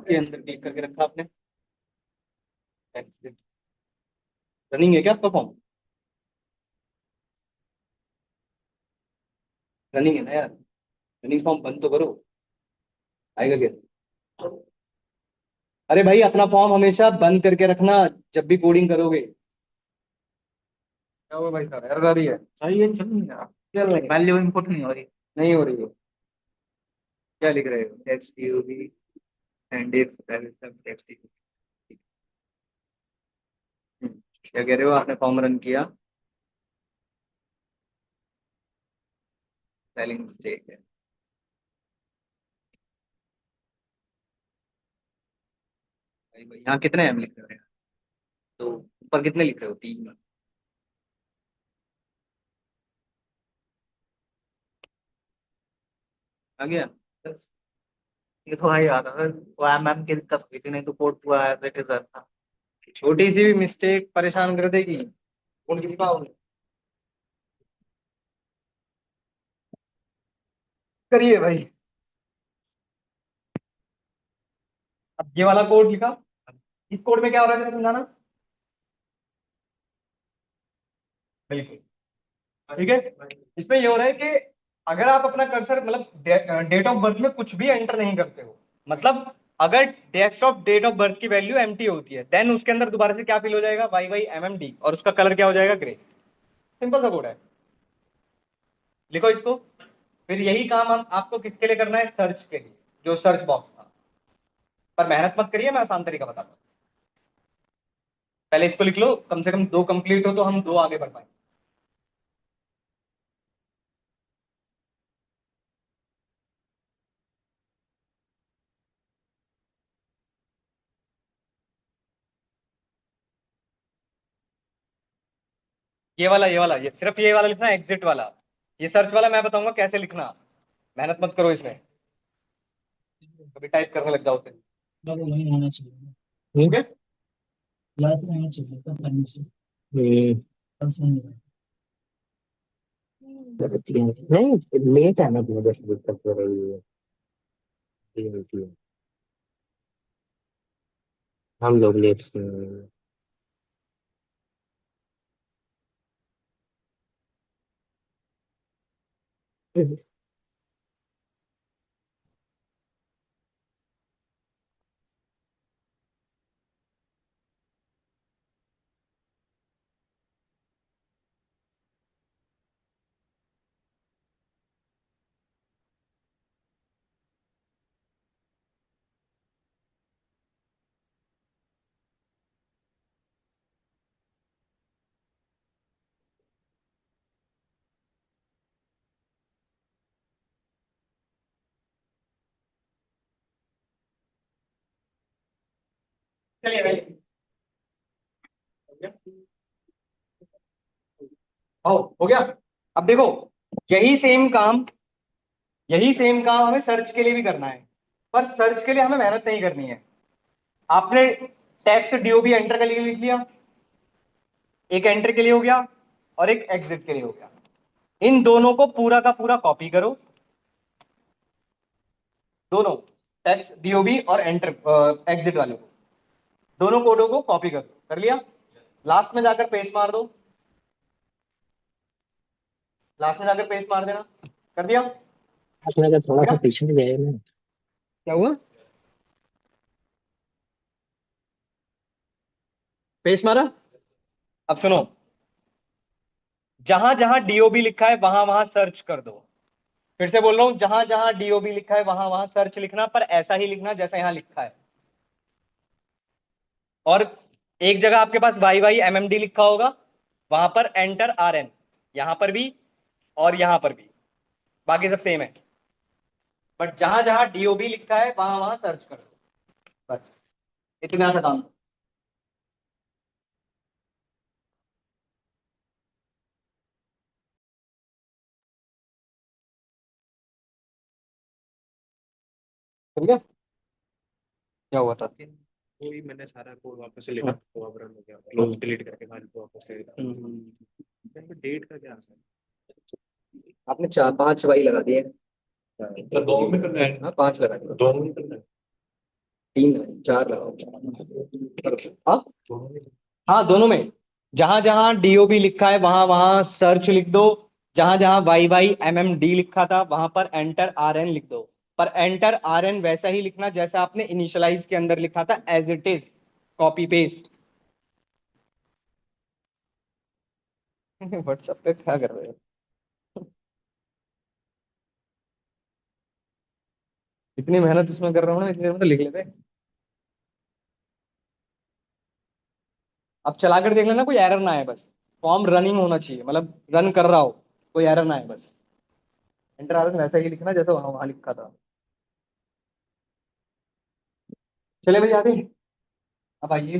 के अंदर क्लिक करके रखा आपने। रनिंग है क्या आपका फॉर्म? रनिंग है ना यार। रनिंग फॉर्म बंद तो करो। आएगा क्या? अरे भाई अपना फॉर्म हमेशा बंद करके रखना जब भी कोडिंग करोगे। क्या हुआ भाई साहब, एरर आ रही है? सही है, चल नहीं रहा। चल रही है। वैल्यू इनपुट नहीं हो रही। नहीं हो रही है? क्या लिख रहे हो? X D O B and if X D. क्या कह रहे हो? आपने फॉर्म रन किया? स्पेलिंग मिस्टेक है। भाई भाई यहाँ कितने एम लिख रहे हो? तो ऊपर कितने लिख रहे हो? 3। आ गया? बस, ये तो भाई आता है, वो एम एम की दिक्कत हुई थी, नहीं तो कोड पूरा एज इट इज था। छोटी सी भी मिस्टेक परेशान कर देगी। कौन कितना करिए भाई। अब ये वाला कोड लिखा। इस कोड में क्या हो रहा है जरा समझाना। बिल्कुल। ठीक है। इसमें ये हो रहा है कि अगर आप अपना कर्सर मतलब डेट ऑफ बर्थ में कुछ भी एंटर नहीं करते हो, मतलब अगर डेस्कटॉप डेट ऑफ बर्थ की वैल्यू एम्प्टी होती है, देन उसके अंदर दोबारा से क्या फिल हो जाएगा? Y Y M M D, और उसका कलर क्या हो जाएगा? ग्रे। सिंपल सा कोड है। लिखो इसको। फिर यही काम हम आपको किसके लिए करना है? सर्च के लिए, जो सर्च बॉक्स था। पर मेहनत मत करिए, मैं आसान तरीका बताता हूँ। पहले इसको लिख लो, कम से कम 2 कंप्लीट हो तो हम 2 आगे बढ़ पाएंगे। ये वाला ये सिर्फ ये वाला लिखना, एग्जिट वाला। ये सर्च वाला मैं बताऊंगा कैसे लिखना। मेहनत मत करो इसमें, कभी टाइप करने लग जाओ फिर। मतलब वही होना चाहिए। ठीक है। लाइफ में होना चाहिए तब करने से। ये तब सही है। नहीं, लेट है ना, मुझे दिक्कत हो रही है। ये होती है। हम लोग लेट से हैं। चलिए भाई। हो गया। अब देखो, यही सेम काम यही सेम काम हमें सर्च के लिए भी करना है। पर सर्च के लिए हमें मेहनत नहीं करनी है। आपने टेक्स्ट डीओबी एंटर के लिए लिख लिया, एक एंटर के लिए हो गया और एक एग्जिट के लिए हो गया। इन दोनों को पूरा का पूरा कॉपी करो। दोनों, टेक्स्ट डीओबी और एंटर एग्जिट वाले को, दोनों कोडों को कॉपी कर दो। कर लिया? लास्ट में जाकर पेस्ट मार दो। लास्ट में जाकर पेस्ट मार देना। कर दिया? हो उसमें अगर थोड़ा सा गया? पीछे गए ना। क्या हुआ? पेस्ट मारा? अब सुनो, जहां जहां डीओबी लिखा है वहां वहां सर्च कर दो। फिर से बोल रहा हूं, जहां जहां डीओबी लिखा है वहां वहां सर्च लिखना, पर ऐसा ही लिखना जैसा यहां लिखा है। और एक जगह आपके पास वाई वाई एमएमडी लिखा होगा, वहां पर एंटर आर एन, यहां पर भी और यहां पर भी। बाकी सब सेम है, बट जहां जहां डीओबी लिखा है वहां वहां सर्च कर दो। बस इतना सा काम। ठीक है? क्या हुआ था? वही मैंने सारा कोड वापस से लिखा तो अब रन हो गया, क्लोज डिलीट करके फाइल को वापस से लिखा। डेट का क्या असर? आपने 4 5 वाई लगा दिए। तो 2 में करना है। हाँ 5 लगा दो। 2 में करना है। 3 4 लगाओ। हाँ दोनों में। हाँ, दोनों में। जहां जहां डीओबी लिखा है वहां वहां सर्च लिख दो। जहां जहां YYMMD लिखा था वहां पर एंटर RN लिख दो। पर एंटर RN वैसा ही लिखना जैसा आपने इनिशियलाइज के अंदर लिखा था, as it is, copy paste. WhatsApp पे क्या कर रहे हो? इतनी मेहनत उसमें कर रहा हूँ ना, इतनी देर में तो लिख लेते। अब चला कर देख लेना कोई एरर ना आए बस। फॉर्म रनिंग होना चाहिए, मतलब रन कर रहा हो, कोई एरर ना आए बस। एंटर RN वैसा ही लिखना जैसा वहां वहां लिखा था। चले भाई आगे। अब आइए।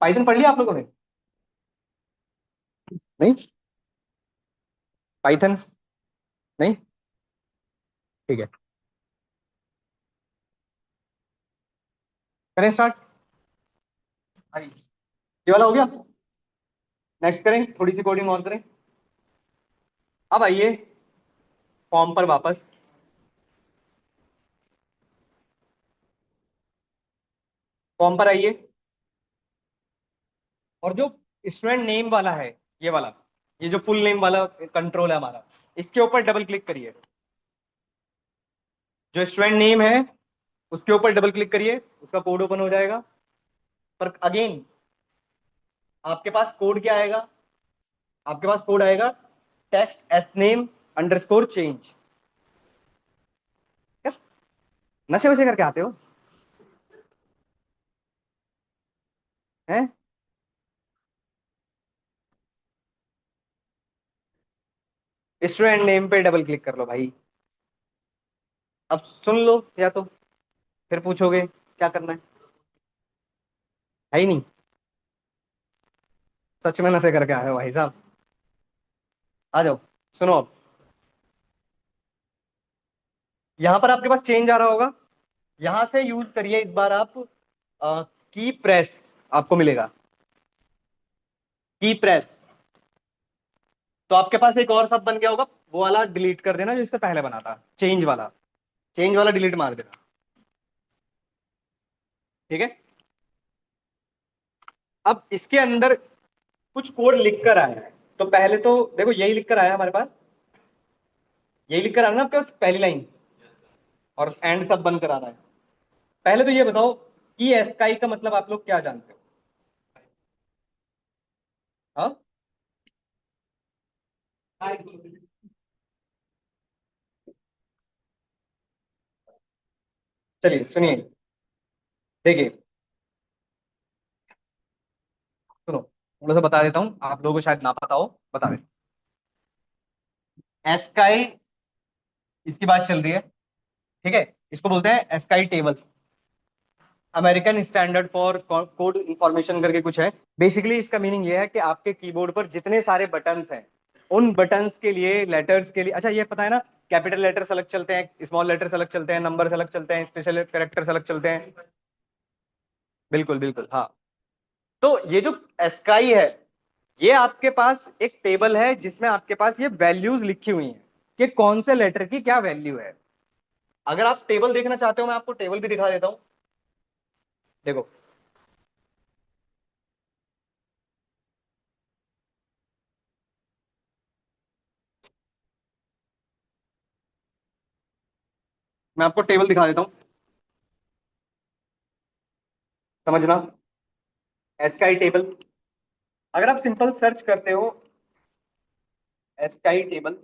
पाइथन पढ़ लिया आप लोगों ने? नहीं? पाइथन नहीं? ठीक है, करें स्टार्ट। आइए, ये वाला हो गया। नेक्स्ट करें, थोड़ी सी कोडिंग और करें। अब आइए फॉर्म पर वापस। फॉर्म पर आइए, और जो स्टूडेंट नेम वाला है, ये वाला, ये जो फुल नेम वाला कंट्रोल है हमारा, इसके ऊपर डबल क्लिक करिए। जो स्टूडेंट नेम है उसके ऊपर डबल क्लिक करिए, उसका कोड ओपन हो जाएगा। पर अगेन आपके पास कोड क्या आएगा? आपके पास कोड आएगा text S name underscore change. क्या नशे वशे करके आते हो हैं? स्टूडेंट नेम पे डबल क्लिक कर लो भाई। अब सुन लो, या तो फिर पूछोगे क्या करना है ही नहीं। सच में नशे करके आए हो भाई साहब। आ जाओ, सुनो। अब यहां पर आपके पास चेंज आ रहा होगा, यहां से यूज करिए इस बार आप की प्रेस। आपको मिलेगा की प्रेस। तो आपके पास एक और शब्द बन गया होगा, वो वाला डिलीट कर देना जो इससे पहले बना था, चेंज वाला। चेंज वाला डिलीट मार देना। ठीक है। अब इसके अंदर कुछ कोड लिख कर आया है, तो पहले तो देखो यही लिख कर आया हमारे पास। यही लिख कर आया ना आपके पास पहली लाइन, और एंड सब बन कर आ रहा है। पहले तो ये बताओ कि एस्काई का मतलब आप लोग क्या जानते हो? हाँ, चलिए सुनिए, देखिए, सुनो, थोड़ा सा बता देता हूँ, आप लोगों को शायद ना पता हो, बता दें। एस्काई, इसकी बात चल रही है, ठीक है। इसको बोलते हैं ASCII table, American standard for code information करके कुछ है। बेसिकली इसका मीनिंग ये है कि आपके कीबोर्ड पर जितने सारे बटन्स हैं, उन बटन्स के लिए, लेटर्स के लिए, अच्छा ये पता है ना, कैपिटल लेटर्स अलग चलते हैं, स्मॉल लेटर्स अलग चलते हैं, नंबर्स अलग चलते हैं, स्पेशल कैरेक्टर्स अलग चलते हैं। बिल्कुल बिल्कुल, हाँ। तो ये जो एस्काई है, ये आपके पास एक टेबल है जिसमें आपके पास ये वैल्यूज लिखी हुई हैं कि कौन से लेटर की क्या वैल्यू है। अगर आप टेबल देखना चाहते हो, मैं आपको टेबल भी दिखा देता हूं। देखो, मैं आपको टेबल दिखा देता हूं, समझना। एस्काई टेबल, अगर आप सिंपल सर्च करते हो एस्काई टेबल,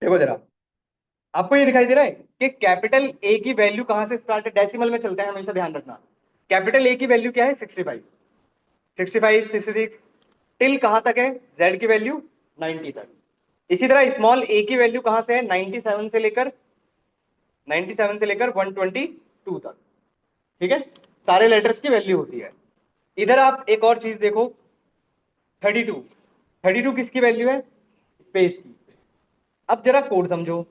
देखो जरा, आपको ये दिखाई दे रहा है कि कैपिटल ए की वैल्यू कहां से स्टार्ट है? डेसिमल में चलते हैं, हमेशा ध्यान रखना। कैपिटल ए की वैल्यू क्या है? 65। 65, 66 टिल कहां तक है? जेड की वैल्यू 90 तक। इसी तरह स्मॉल ए की वैल्यू कहां से है? 97 से लेकर 122 तक। ठीक है, सारे लेटर्स की वैल्यू होती है। इधर आप एक और चीज देखो, 32। 32 किसकी वैल्यू है? स्पेस की। अब जरा कोड समझो।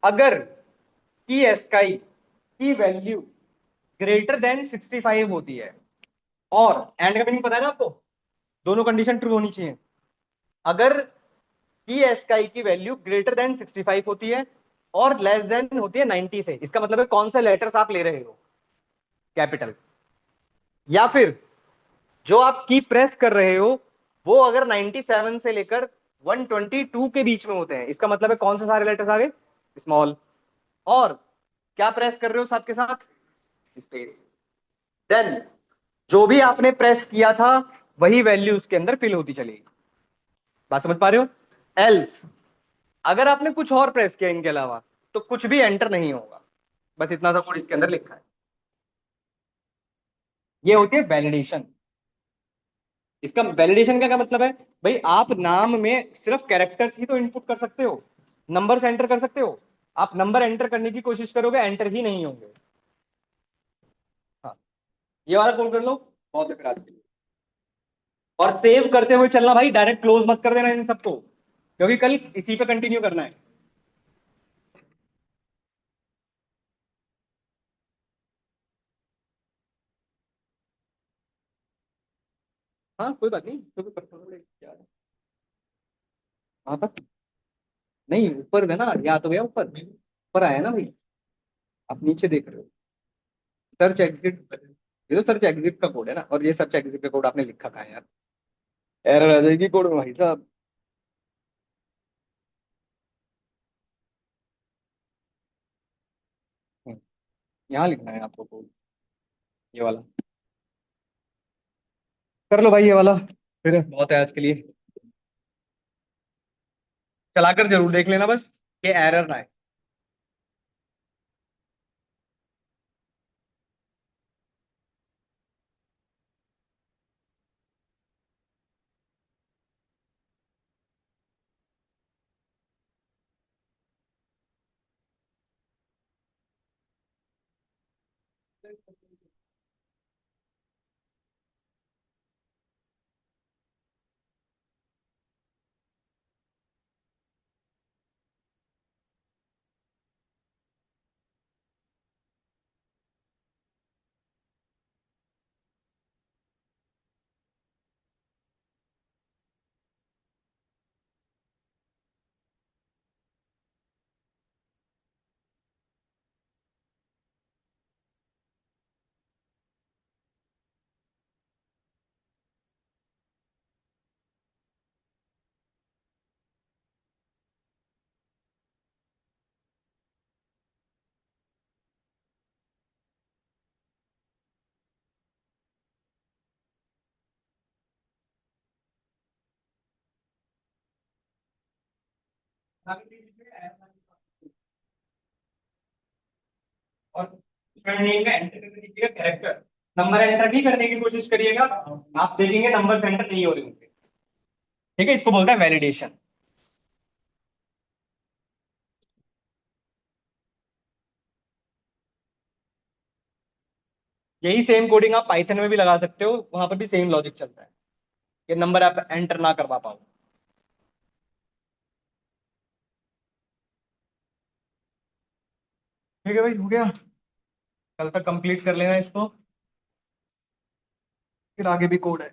अगर की एस्काई की वैल्यू ग्रेटर देन 65 होती है, और एंड का मीनिंग पता है ना आपको, दोनों कंडीशन ट्रू होनी चाहिए। अगर की एसकाई की वैल्यू ग्रेटर देन 65 होती है और लेस देन होती है 90 से, इसका मतलब है कौन से लेटर्स आप ले रहे हो, कैपिटल, या फिर जो आप की प्रेस कर रहे हो वो अगर 97 से लेकर 122 के बीच में होते हैं, इसका मतलब है कौन से सारे लेटर्स आ गए, स्मॉल, और क्या प्रेस कर रहे हो साथ के साथ, स्पेस। देन जो भी आपने प्रेस किया था वही वैल्यू उसके अंदर फिल होती चलेगी। बात समझ पा रहे हो? एल्स अगर आपने कुछ और प्रेस किया इनके अलावा तो कुछ भी एंटर नहीं होगा। बस इतना सा कोड इसके अंदर लिखा है। ये होती है वैलिडेशन। इसका वैलिडेशन का क्या मतलब है? भाई आप नाम में सिर्फ कैरेक्टर्स ही तो इनपुट कर सकते हो, नंबर्स एंटर कर सकते हो। आप नंबर एंटर करने की कोशिश करोगे, एंटर ही नहीं होंगे। हाँ, ये वाला कोड कर लो, बहुत है फिर आज के लिए। और सेव करते हुए चलना भाई, डायरेक्ट क्लोज मत कर देना इन सबको, क्योंकि कल इसी पे कंटिन्यू करना है। हाँ कोई बात नहीं, तो क्या है वहां पर, नहीं ऊपर है ना, या तो भैया ऊपर ऊपर आया ना भाई, आप नीचे देख रहे हो, सर्च एग्जिट, ये तो सर्च एग्जिट का कोड है ना, और ये सर्च एग्जिट का कोड आपने लिखा कहाँ है यार, एरर आ जाएगी कोड में भाई साहब। यहाँ लिखना है आपको कोड, ये वाला कर लो भाई, ये वाला फिर बहुत है आज के लिए। चलाकर जरूर देख लेना बस कि एरर ना आए। और स्टूडेंट नेम का एंटर करके दीजिएगा कैरेक्टर, नंबर एंटर नहीं करने की कोशिश करिएगा, आप देखेंगे नंबर एंटर नहीं हो रहे होंगे। ठीक है, इसको बोलते हैं वैलिडेशन। यही सेम कोडिंग आप पाइथन में भी लगा सकते हो, वहां पर भी सेम लॉजिक चलता है कि नंबर आप एंटर ना करवा पाओ। ठीक है भाई, हो गया, कल तक कंप्लीट कर लेना इसको, फिर आगे भी कोड है।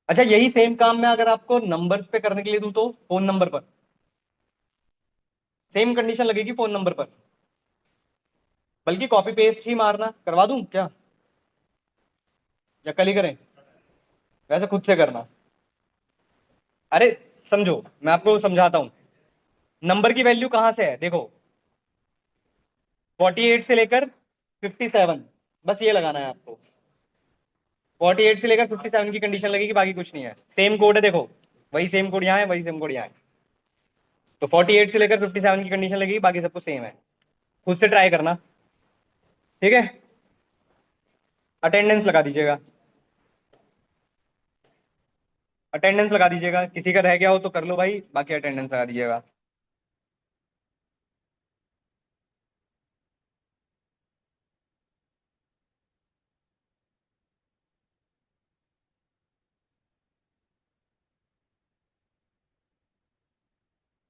अच्छा, यही सेम काम मैं अगर आपको नंबर्स पे करने के लिए दूं तो फोन नंबर पर सेम कंडीशन लगेगी, फोन नंबर पर, बल्कि कॉपी पेस्ट ही मारना, करवा दूं क्या, या कल ही करें? वैसे खुद से करना। अरे समझो, मैं आपको समझाता हूं, नंबर की वैल्यू कहां से है देखो, 48 से लेकर 57, बस ये लगाना है आपको। 48 से लेकर 57 की कंडीशन लगेगी, बाकी कुछ नहीं है, सेम कोड है देखो, वही सेम कोड यहाँ है, वही सेम कोड यहाँ है। तो 48 से लेकर 57 की कंडीशन लगेगी, बाकी सब कुछ सेम है। खुद से ट्राई करना, ठीक है? अटेंडेंस लगा दीजिएगा, अटेंडेंस लगा दीजिएगा, किसी का रह गया हो तो कर लो भाई, बाकी अटेंडेंस लगा दीजिएगा।